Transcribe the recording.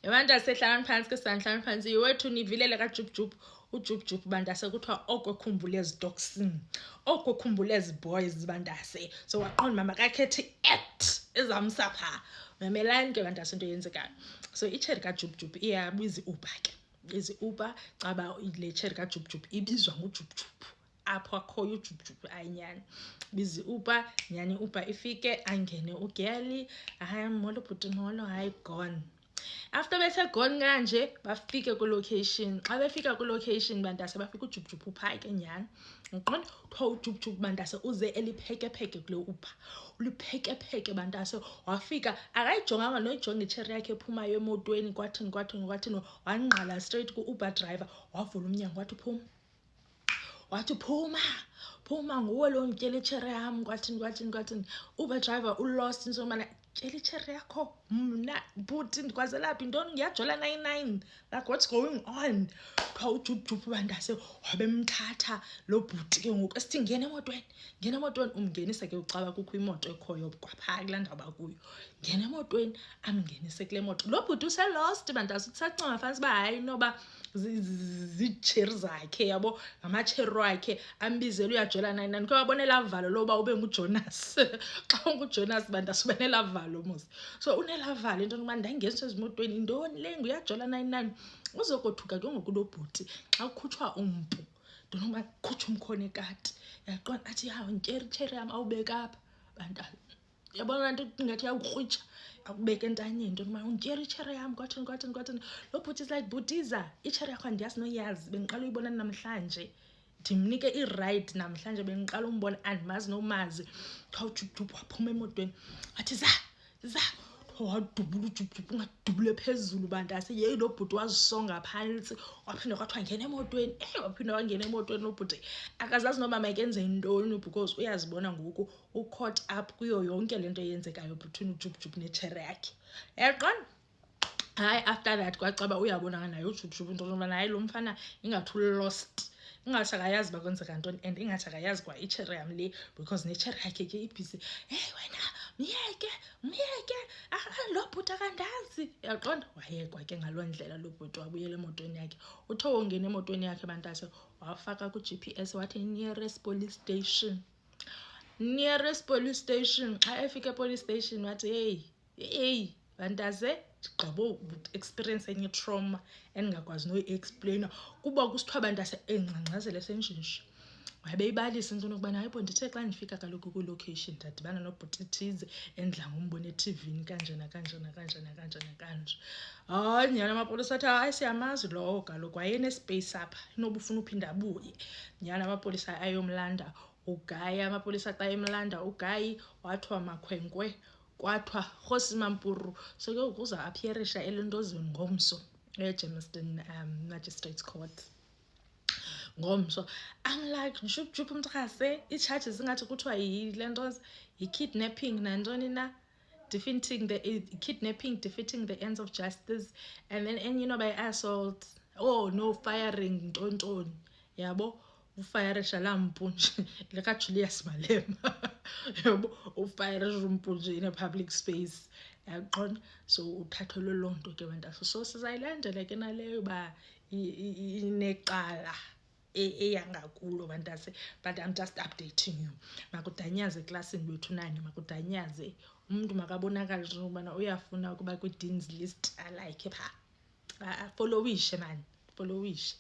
Bantase hlala phansi ke sanhlala phansi iwethu nivilele kaJubJub uJubJub bantase kuthiwa okukhumbula ezitoxin okukhumbula eziboys bantase so waqonda mama kakhethi act ezamsapha mamelani ke bantase into yenzekayo so icherry kaJubJub iyabiza Uber ke izi Uber caba le cherry kaJubJub ibizwa nguJubJub apho akhoyo uJubJub ayinyani bizi Uber nyani Uber ifike angene uGeli hayi molo bhuti molo hayi gone after bethe gone kanje bafike ku location xa befika ku location bantase bafika uJubJub upha ke nyani ngiqonda uthiwa uJubJub bantase uze elipheke kule Uber ulipheke bantase wafika akayijonganga noyijonga icherry yakhe ephumayo emotweni kwathini wangqala straight ku Uber driver wavula umnyango wathi phuma nguwe lo ntyela icherry yam kwathini Uber driver ulost insomana tyela icherry yakho mna bhuti ndikwazela phi ntoni ngiyajola 99 like what's going on kwa uJubJub bantase wabemthatha lo bhuti ke ngoku esithi ngene emotweni umngenise ke ucaba kukho imoto ekhoyo kwapha kulandaba kuyo ngene emotweni amngenise kule moto lo bhuti uselost bantase utsacinga fanele ba hayi noba zicherry zakhe yabo ngamacherry wakhe ambizela uyajola 99 kwa wabonela valo loba ube nguJonas xa unguJonas bantase ubenela valo musi so unelavalo into ngoba ndangeniswe ezimotweni intoni le nguyajola 99 uzokothuka ke ngoku lo bhuti xa ukhutshwa umpu ndonoba khutshwa umkhone kati yaqonda athi hawo cherry yam awubeka apha bantwana yabona into ngathi yawukrwitsha akubeka entanyeni into ngoba cherry yam kwathini lo bhuti is like bhutiza icherry yakho andiyazi noyazi bengiqala uyibona namhlanje ndimnike i-right namhlanje bengiqala umbona andimazi nomazi xa uJubJub waphuma emotweni wathi za wadubula uJubJub ungadubule phezulu bantase yeyi lo bhuti wazisonga phansi waphinda kwathiwa ngena emotweni waphinda wangena emotweni lo bhuti akazazi noba makenze intoni because uyazibona ngoku u-caught up kuyo yonke lento eyenzekayo between uJubJub necherry yakhe yaqonda hayi after that kwacaba uyabonana naye uJubJub into yoba naye lo mfana ingathi lost ingathi akayazi bakwenzeka ntoni and ingathi akayazi kwa icherry yam le because necherry yakhe ke ibhizi hey wena myeke lo bhuti akandazi yaqonda wayekwa ke ngaloo ndlela lo bhuti wabuyela emotweni yakhe uthe wongena emotweni yakhe bantase wafaka ku-GPS wathi nearest police station xa efika epolice station wathi hey bantase gqabo experience enye trauma endingakwazi noyi-explainer kuba kusithiwa bantase engcangcazela senjinji wayebeyibalisa into yokuba hayi bo ndithe xa ndifika kaloku kwi-location ndadibana nobhuti thize endidla ngombona eTV-ni kanjena kanje hayi nyhani amapolisa athi hayi siyamazi lowo kaloku wayenespace apha inoba ufuna uphinda abuye nyhani amapolisa ayomlanda uGayi amapolisa xa emlanda uGayi wathiwa makhwenkwe kwathiwa Kgosi Mampuru so ke ukuza appearisha elentozini ngomso eGermiston Magistrates Court ngomso I'm like uJubJub umxhase i-charges ingathi kuthiwa yile nto yi-kidnapping nantoni na defeating the ends of justice and then enye inoba yi-assault no firing ntontoni yabo ufayirisha laa mpunji likaJulius Malema yabo ufayirisha umpunji in a public space yaqonda so uthathelwe loo nto ke bantase so sizayilandela ke naleyo uba ineqala eyangakulo bantase but I'm just updating you makudanyaze eklasini wethu nani makudanyaze umuntu makabonakala ukubana uyafuna ukuba kwi-dean's list alike pha followishe man followishe